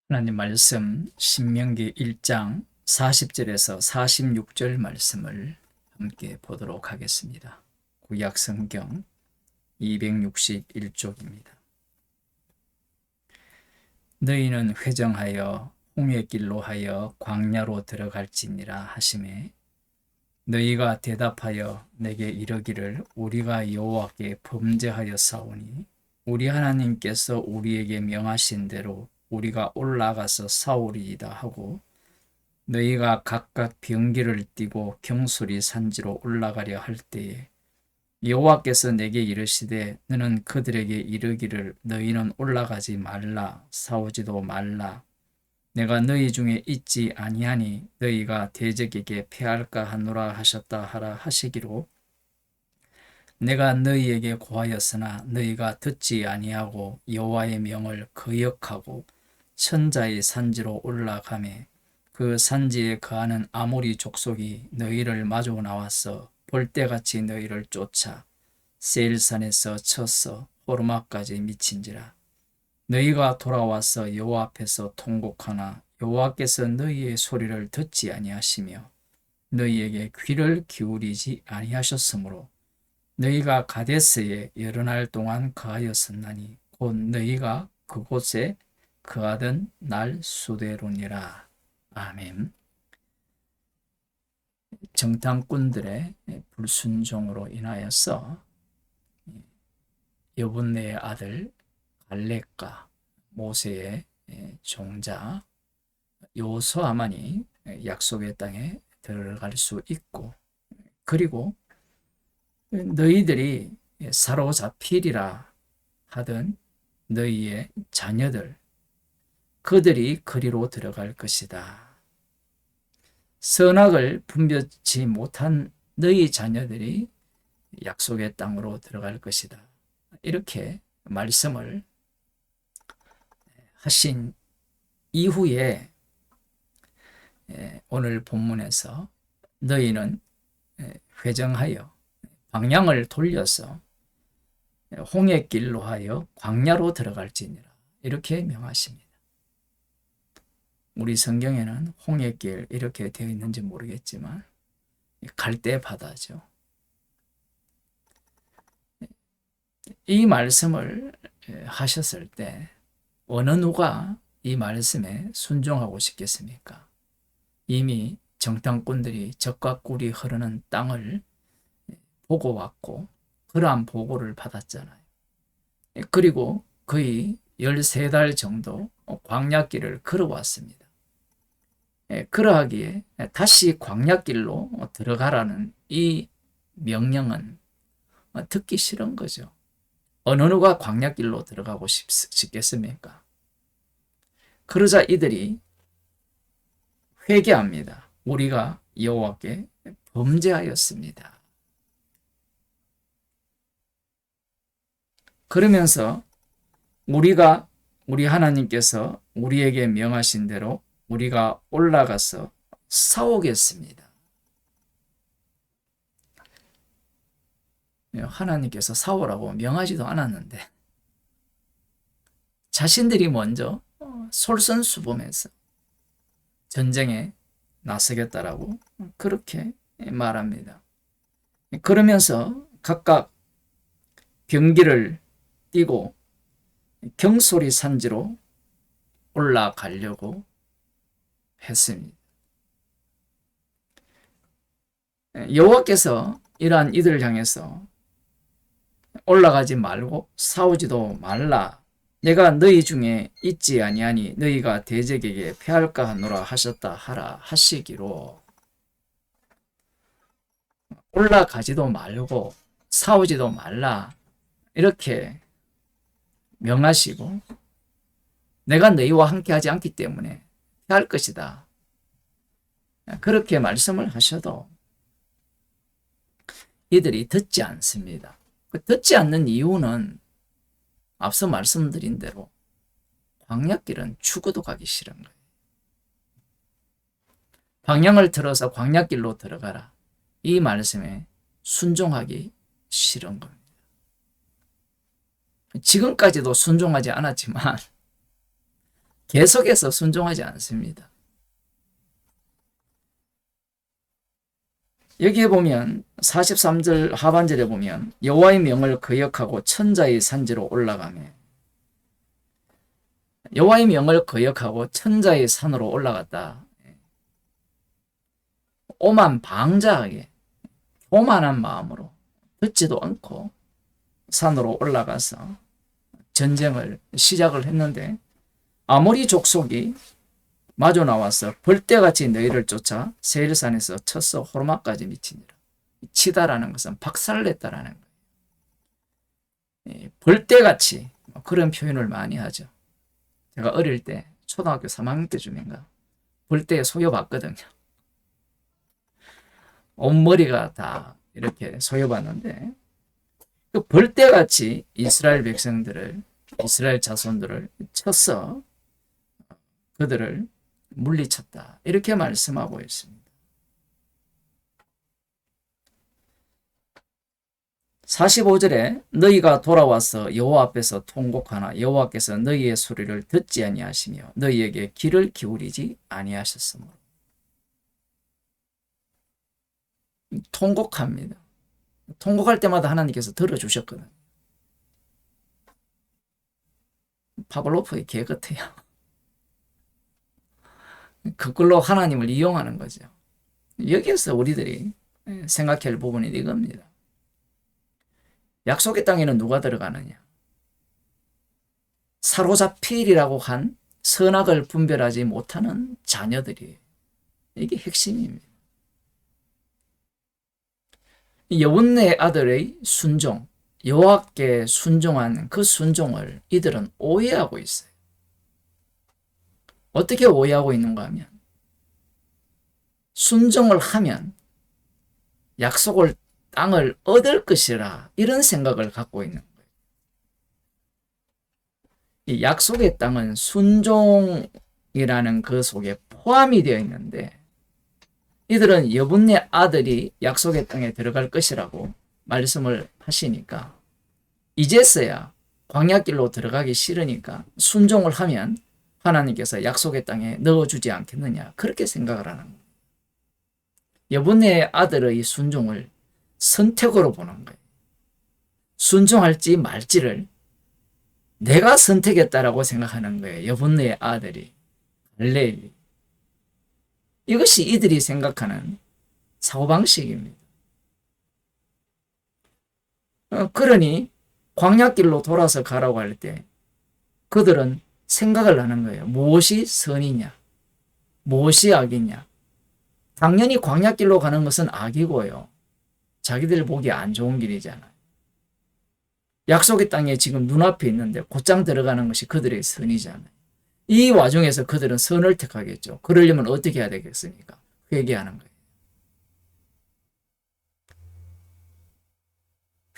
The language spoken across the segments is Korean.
하나님 말씀 신명기 1장 40절에서 46절 말씀을 함께 보도록 하겠습니다. 구약 성경 261쪽입니다. 너희는 회정하여 홍해 길로 하여 광야로 들어갈지니라 하시매 너희가 대답하여 내게 이르기를 우리가 여호와께 범죄하여 싸우니 우리 하나님께서 우리에게 명하신 대로 우리가 올라가서 싸우리이다 하고 너희가 각각 병기를 띠고 경솔이 산지로 올라가려 할 때에 여호와께서 내게 이르시되 너는 그들에게 이르기를 너희는 올라가지 말라 싸우지도 말라 내가 너희 중에 있지 아니하니 너희가 대적에게 패할까 하노라 하셨다 하라 하시기로 내가 너희에게 고하였으나 너희가 듣지 아니하고 여호와의 명을 거역하고 천자의 산지로 올라가매 그 산지에 거하는 아모리 족속이 너희를 마주 나와서 볼때같이 너희를 쫓아 세일산에서 쳐서 호르마까지 미친지라 너희가 돌아와서 여호와 앞에서 통곡하나 여호와께서 너희의 소리를 듣지 아니하시며 너희에게 귀를 기울이지 아니하셨으므로 너희가 가데스에 여러 날 동안 거하였었나니 곧 너희가 그곳에 거하던 날 수대로니라. 아멘. 정탐꾼들의 불순종으로 인하여서 여분네의 아들 갈렙과 모세의 종자 여호수아만이 약속의 땅에 들어갈 수 있고 그리고 너희들이 사로잡히리라 하던 너희의 자녀들 그들이 그리로 들어갈 것이다. 선악을 분별치 못한 너희 자녀들이 약속의 땅으로 들어갈 것이다. 이렇게 말씀을 하신 이후에 오늘 본문에서 너희는 회정하여 방향을 돌려서 홍해길로 하여 광야로 들어갈지니라 이렇게 명하십니다. 우리 성경에는 홍해길 이렇게 되어 있는지 모르겠지만 갈대 바다죠. 이 말씀을 하셨을 때 어느 누가 이 말씀에 순종하고 싶겠습니까? 이미 정탐꾼들이 적과 꿀이 흐르는 땅을 보고 왔고 그러한 보고를 받았잖아요. 그리고 거의 13달 정도 광야길을 걸어왔습니다. 그러하기에 다시 광야길로 들어가라는 이 명령은 듣기 싫은 거죠. 어느 누가 광야길로 들어가고 싶겠습니까? 그러자 이들이 회개합니다. 우리가 여호와께 범죄하였습니다. 그러면서 우리 하나님께서 우리에게 명하신 대로 우리가 올라가서 싸우겠습니다. 하나님께서 싸우라고 명하지도 않았는데 자신들이 먼저 솔선수범해서 전쟁에 나서겠다라고 그렇게 말합니다. 그러면서 각각 병기를 띠고 경솔이 산지로 올라가려고 했습니다. 여호와께서 이러한 이들을 향해서 올라가지 말고 싸우지도 말라. 내가 너희 중에 있지 아니하니 너희가 대적에게 패할까 하노라 하셨다 하라 하시기로 올라가지도 말고 싸우지도 말라 이렇게 명하시고 내가 너희와 함께하지 않기 때문에 피할 것이다. 그렇게 말씀을 하셔도 이들이 듣지 않습니다. 듣지 않는 이유는 앞서 말씀드린 대로 광야길은 죽어도 가기 싫은 거예요. 방향을 틀어서 광야길로 들어가라. 이 말씀에 순종하기 싫은 겁니다. 지금까지도 순종하지 않았지만 계속해서 순종하지 않습니다. 여기에 보면 43절 하반절에 보면 여호와의 명을 거역하고 천자의 산지로 올라가며, 여호와의 명을 거역하고 천자의 산으로 올라갔다. 오만방자하게 오만한 마음으로 듣지도 않고 산으로 올라가서 전쟁을 시작을 했는데, 아모리 족속이 마주 나와서 벌떼같이 너희를 쫓아 세일산에서 쳐서 호르마까지 미치니라. 치다라는 것은 박살냈다라는 거예요. 벌떼같이 그런 표현을 많이 하죠. 제가 어릴 때 초등학교 3학년 때쯤인가 벌떼에 소여봤거든요. 온머리가 다 이렇게 소여봤는데, 그 벌떼같이 이스라엘 백성들을, 이스라엘 자손들을 쳐서 그들을 물리쳤다, 이렇게 말씀하고 있습니다. 45절에 너희가 돌아와서 여호와 앞에서 통곡하나 여호와께서 너희의 소리를 듣지 아니하시며 너희에게 귀를 기울이지 아니하셨으므로. 통곡합니다. 통곡할 때마다 하나님께서 들어주셨거든요. 파블로프의 개 같아요. 그걸로 하나님을 이용하는 거죠. 여기에서 우리들이 생각해야 할 부분이 이겁니다. 약속의 땅에는 누가 들어가느냐? 사로잡히리라고 한 선악을 분별하지 못하는 자녀들이, 이게 핵심입니다. 여분네 아들의 순종, 여호와께 순종한 그 순종을 이들은 오해하고 있어요. 어떻게 오해하고 있는가 하면, 순종을 하면 약속을, 땅을 얻을 것이라, 이런 생각을 갖고 있는 거예요. 이 약속의 땅은 순종이라는 그 속에 포함이 되어 있는데, 이들은 여분네 아들이 약속의 땅에 들어갈 것이라고 말씀을 하시니까 이제서야 광야길로 들어가기 싫으니까 순종을 하면 하나님께서 약속의 땅에 넣어주지 않겠느냐, 그렇게 생각을 하는 거예요. 여분네 아들의 순종을 선택으로 보는 거예요. 순종할지 말지를 내가 선택했다라고 생각하는 거예요. 여분네 아들이, 갈렙이. 이것이 이들이 생각하는 사고방식입니다. 그러니 광야길로 돌아서 가라고 할 때 그들은 생각을 하는 거예요. 무엇이 선이냐, 무엇이 악이냐. 당연히 광야길로 가는 것은 악이고요, 자기들 보기 안 좋은 길이잖아요. 약속의 땅에 지금 눈앞에 있는데 곧장 들어가는 것이 그들의 선이잖아요. 이 와중에서 그들은 선을 택하겠죠. 그러려면 어떻게 해야 되겠습니까? 회개하는 거예요.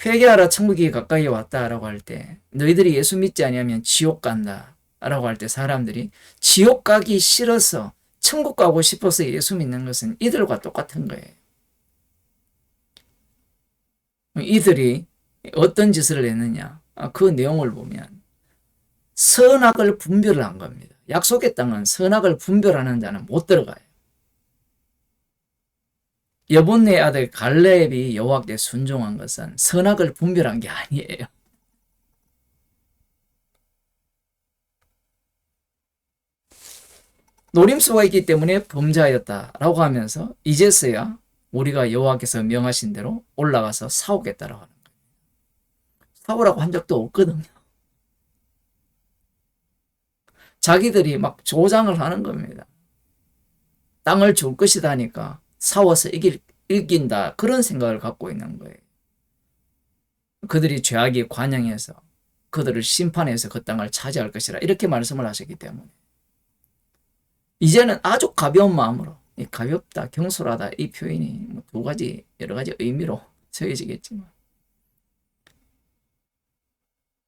회개하라, 천국이 가까이 왔다라고 할 때, 너희들이 예수 믿지 아니하면 지옥 간다 라고 할 때 사람들이 지옥 가기 싫어서 천국 가고 싶어서 예수 믿는 것은 이들과 똑같은 거예요. 이들이 어떤 짓을 했느냐, 그 내용을 보면 선악을 분별을 한 겁니다. 약속의 땅은 선악을 분별하는 자는 못 들어가요. 여분네 아들 갈렙이 여호와께 순종한 것은 선악을 분별한 게 아니에요. 노림수가 있기 때문에 범죄하였다라고 하면서 이제서야 우리가 여호와께서 명하신 대로 올라가서 싸우겠다라고 하는 거예요. 싸우라고 한 적도 없거든요. 자기들이 막 조장을 하는 겁니다. 땅을 줄 것이다 하니까 싸워서 이긴다, 그런 생각을 갖고 있는 거예요. 그들이 죄악이 관영해서 그들을 심판해서 그 땅을 차지할 것이라, 이렇게 말씀을 하셨기 때문에 이제는 아주 가벼운 마음으로, 이 가볍다, 경솔하다, 이 표현이 두 가지, 여러 가지 의미로 쓰여지겠지만,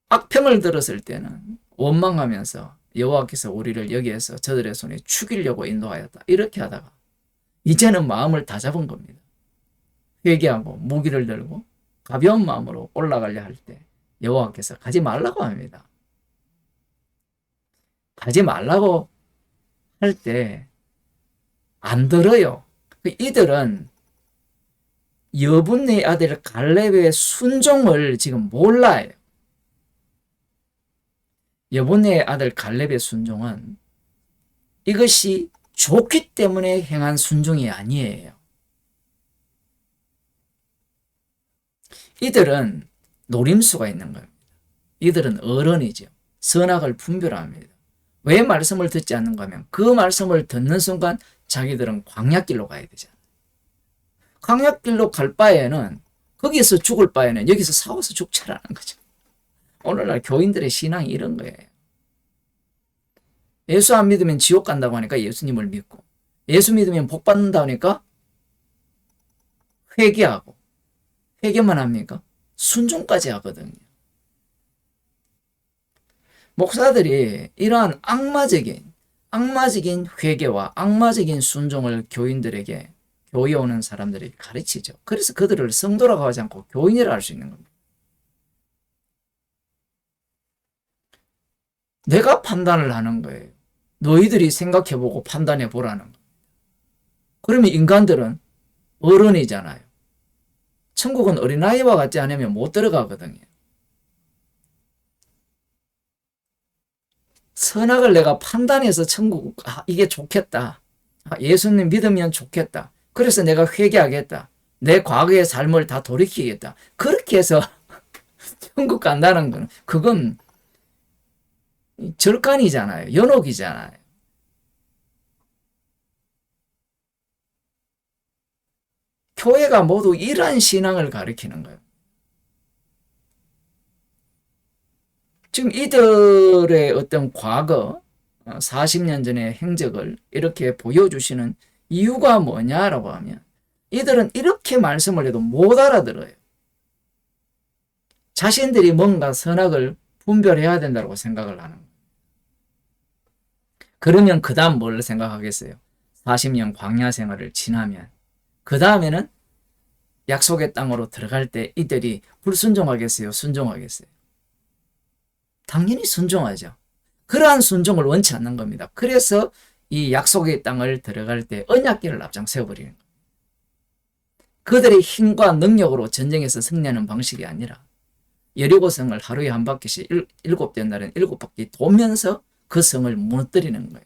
악평을 들었을 때는 원망하면서 여호와께서 우리를 여기에서 저들의 손에 죽이려고 인도하였다, 이렇게 하다가 이제는 마음을 다 잡은 겁니다. 회개하고 무기를 들고 가벼운 마음으로 올라가려 할 때 여호와께서 가지 말라고 합니다. 가지 말라고 할 때 안 들어요. 이들은 여분의 아들 갈렙의 순종을 지금 몰라요. 여분의 아들 갈렙의 순종은 이것이 좋기 때문에 행한 순종이 아니에요. 이들은 노림수가 있는 겁니다. 이들은 어른이죠. 선악을 분별합니다. 왜 말씀을 듣지 않는가 하면 그 말씀을 듣는 순간 자기들은 광야길로 가야 되잖아요. 광야길로 갈 바에는 거기서 죽을 바에는 여기서 싸워서 죽자라는 거죠. 오늘날 교인들의 신앙이 이런 거예요. 예수 안 믿으면 지옥 간다고 하니까 예수님을 믿고, 예수 믿으면 복 받는다 하니까 회개하고, 회개만 합니까? 순종까지 하거든요. 목사들이 이러한 악마적인 회개와 악마적인 순종을 교인들에게, 교회 오는 사람들에게 가르치죠. 그래서 그들을 성도라고 하지 않고 교인이라 할 수 있는 겁니다. 내가 판단을 하는 거예요. 너희들이 생각해보고 판단해보라는 거예요. 그러면 인간들은 어른이잖아요. 천국은 어린아이와 같지 않으면 못 들어가거든요. 선악을 내가 판단해서 천국, 이게 좋겠다. 예수님 믿으면 좋겠다. 그래서 내가 회개하겠다. 내 과거의 삶을 다 돌이키겠다. 그렇게 해서 천국 간다는 건, 그건 절간이잖아요. 연옥이잖아요. 교회가 모두 이러한 신앙을 가리키는 거예요. 지금 이들의 어떤 과거, 40년 전의 행적을 이렇게 보여주시는 이유가 뭐냐라고 하면, 이들은 이렇게 말씀을 해도 못 알아들어요. 자신들이 뭔가 선악을 분별해야 된다고 생각을 하는 거예요. 그러면 그 다음 뭘 생각하겠어요? 40년 광야 생활을 지나면 그 다음에는 약속의 땅으로 들어갈 때 이들이 불순종하겠어요? 순종하겠어요? 당연히 순종하죠. 그러한 순종을 원치 않는 겁니다. 그래서 이 약속의 땅을 들어갈 때 언약궤를 앞장 세워버리는 거예요. 그들의 힘과 능력으로 전쟁에서 승리하는 방식이 아니라 여리고성을 하루에 한 바퀴씩 7된 날은 7바퀴 돌면서 그 성을 무너뜨리는 거예요.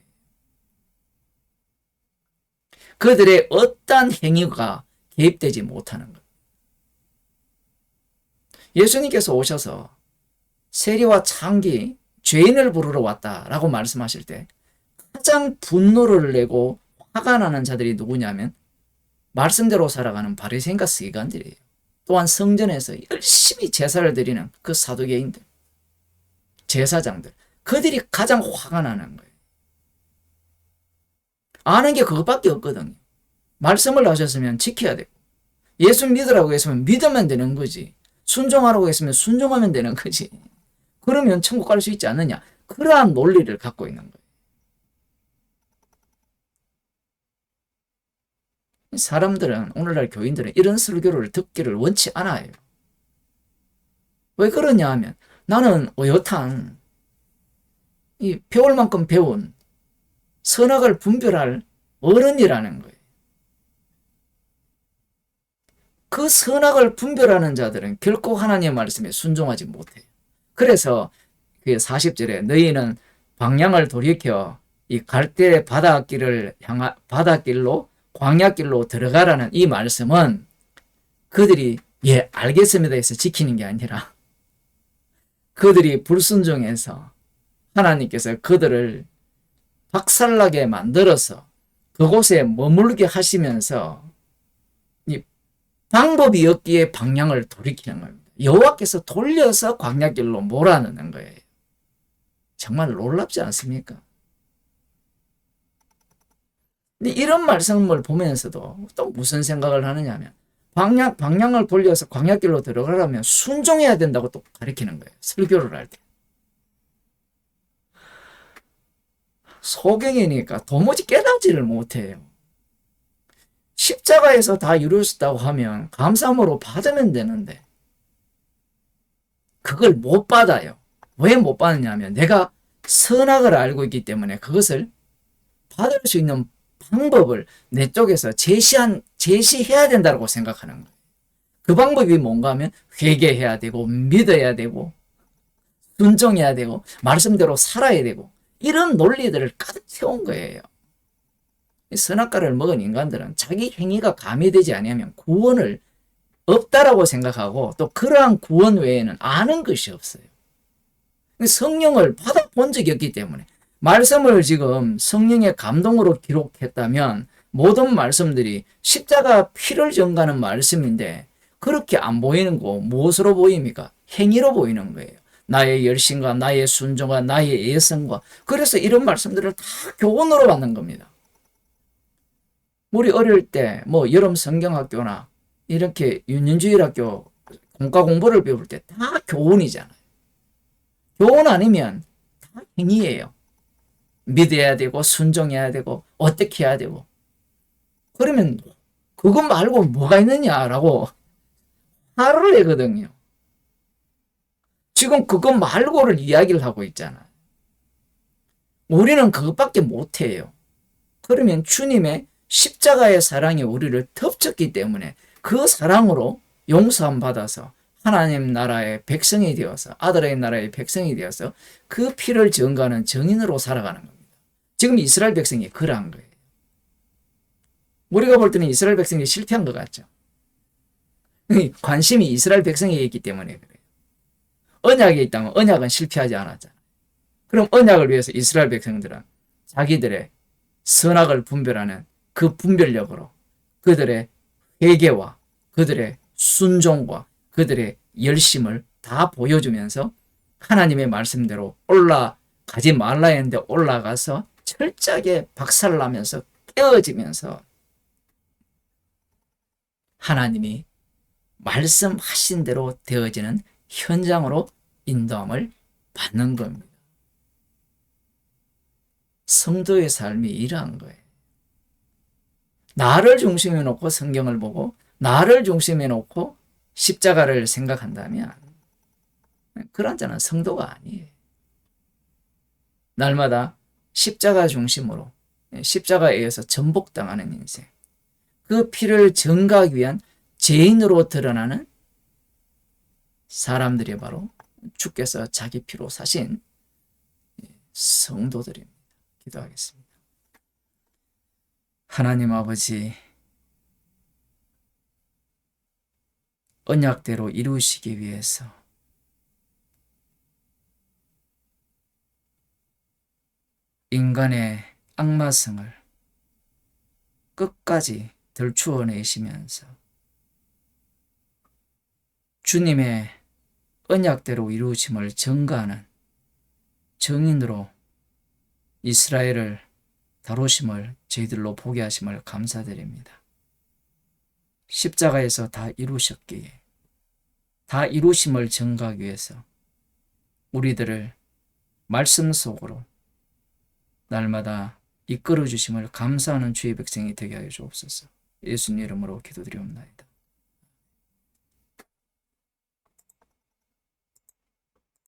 그들의 어떠한 행위가 개입되지 못하는 거예요. 예수님께서 오셔서 세리와 창기, 죄인을 부르러 왔다라고 말씀하실 때 가장 분노를 내고 화가 나는 자들이 누구냐면 말씀대로 살아가는 바리새인과 서기관들이에요. 또한 성전에서 열심히 제사를 드리는 그 사두개인들, 제사장들, 그들이 가장 화가 나는 거예요. 아는 게 그것밖에 없거든요. 말씀을 하셨으면 지켜야 되고, 예수 믿으라고 했으면 믿으면 되는 거지, 순종하라고 했으면 순종하면 되는 거지. 그러면 천국 갈 수 있지 않느냐, 그러한 논리를 갖고 있는 거예요. 사람들은, 오늘날 교인들은 이런 설교를 듣기를 원치 않아요. 왜 그러냐 하면 나는 어엿한 이 배울 만큼 배운 선악을 분별할 어른이라는 거예요. 그 선악을 분별하는 자들은 결코 하나님의 말씀에 순종하지 못해요. 그래서 그 40절에 너희는 방향을 돌이켜 이 갈대 바닷길로 광야길로 들어가라는 이 말씀은 그들이 예 알겠습니다 해서 지키는 게 아니라 그들이 불순종해서 하나님께서 그들을 박살나게 만들어서 그곳에 머물게 하시면서 이 방법이 없기에 방향을 돌이키는 겁니다. 여호와께서 돌려서 광야길로 몰아넣는 거예요. 정말 놀랍지 않습니까? 근데 이런 말씀을 보면서도 또 무슨 생각을 하느냐면 방향을 돌려서 광야길로 들어가려면 순종해야 된다고 또 가르치는 거예요. 설교를 할 때. 소경이니까 도무지 깨닫지를 못해요. 십자가에서 다 이루어졌다고 하면 감사함으로 받으면 되는데 그걸 못 받아요. 왜 못 받느냐 하면 내가 선악을 알고 있기 때문에 그것을 받을 수 있는 방법을 내 쪽에서 제시해야 된다고 생각하는 거예요. 그 방법이 뭔가 하면 회개해야 되고 믿어야 되고 순종해야 되고 말씀대로 살아야 되고 이런 논리들을 가득 채운 거예요. 선악과를 먹은 인간들은 자기 행위가 가미되지 아니하면 구원을 없다라고 생각하고 또 그러한 구원 외에는 아는 것이 없어요. 성령을 받아본 적이 없기 때문에 말씀을 지금 성령의 감동으로 기록했다면 모든 말씀들이 십자가 피를 전가는 말씀인데 그렇게 안 보이는 거 무엇으로 보입니까? 행위로 보이는 거예요. 나의 열심과 나의 순종과 나의 예성과 그래서 이런 말씀들을 다 교훈으로 받는 겁니다. 우리 어릴 때 뭐 여름 성경학교나 이렇게 윤년주일학교 공과 공부를 배울 때 다 교훈이잖아요. 교훈 아니면 다 행위예요. 믿어야 되고 순종해야 되고 어떻게 해야 되고 그러면 그것 말고 뭐가 있느냐라고 화를 내거든요. 지금 그것 말고를 이야기를 하고 있잖아요. 우리는 그것밖에 못해요. 그러면 주님의 십자가의 사랑이 우리를 덮쳤기 때문에 그 사랑으로 용서함 받아서 하나님 나라의 백성이 되어서 아들의 나라의 백성이 되어서 그 피를 증거하는 증인으로 살아가는 겁니다. 지금 이스라엘 백성이 그러한 거예요. 우리가 볼 때는 이스라엘 백성이 실패한 것 같죠. 관심이 이스라엘 백성에게 있기 때문에 그래요. 언약이 있다면 언약은 실패하지 않았잖아요. 그럼 언약을 위해서 이스라엘 백성들은 자기들의 선악을 분별하는 그 분별력으로 그들의 회개와 그들의 순종과 그들의 열심을 다 보여주면서 하나님의 말씀대로 올라가지 말라 했는데 올라가서 철저하게 박살나면서 깨어지면서 하나님이 말씀하신 대로 되어지는 현장으로 인도함을 받는 겁니다. 성도의 삶이 이러한 거예요. 나를 중심에 놓고 성경을 보고 나를 중심에 놓고 십자가를 생각한다면 그런 자는 성도가 아니에요. 날마다 십자가 중심으로 십자가에 의해서 전복당하는 인생, 그 피를 증거하기 위한 죄인으로 드러나는 사람들이 바로 주께서 자기 피로 사신 성도들입니다. 기도하겠습니다. 하나님 아버지, 언약대로 이루시기 위해서 인간의 악마성을 끝까지 들추어내시면서 주님의 언약대로 이루어짐을 증거하는 증인으로 이스라엘을 다루심을 저희들로 보게 하심을 감사드립니다. 십자가에서 다 이루셨기에 다 이루심을 증거하기 위해서 우리들을 말씀 속으로 날마다 이끌어 주심을 감사하는 주의 백성이 되게 하여 주옵소서. 예수님 이름으로 기도드리옵나이다.